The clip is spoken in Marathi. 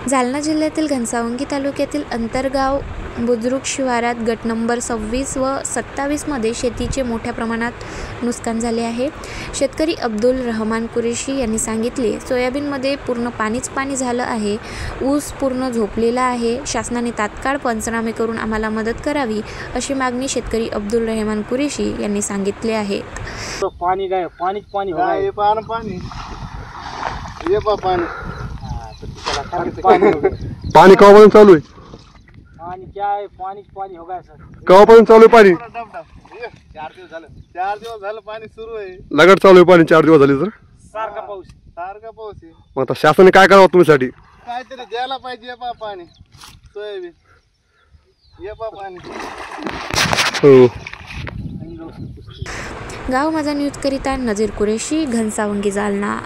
जालना जिल्ह्यातील घनसावंगी तालुक्यातील अंतरगाव बुद्रुक शिवारात गट नंबर 26 व 27 मध्ये शेतीचे मोठ्या प्रमाणात नुकसान झाले आहे। शेतकरी अब्दुल रहमान कुरेशी यांनी सांगितले, सोयाबीनमध्ये पूर्ण पाणी झालं आहे। ऊस पूर्ण झोपलेला आहे। शासनाने तात्काळ पंचनामे करून आम्हाला मदत करावी अशी मागणी शेतकरी अब्दुल रहमान कुरेशी यांनी सांगितले आहे। पानी कवापर्यंत चालू आहे? पानी क्या है? पानी होगा सर। कवापर्यंत चालू आहे पाणी? 4 दिवस झालं पाणी सुरू आहे। लगट चालू आहे पाणी 4 दिवस झाले तर सारखा पाऊस आहे। मग आता शासनाने काय करावं तुमच्यासाठी? काहीतरी द्यायला पाहिजे पाणी। सोयाबीन पाणी। हो। गाव माझा न्यूज करिता नजीर कुरेशी, घनसावंगी, जालना।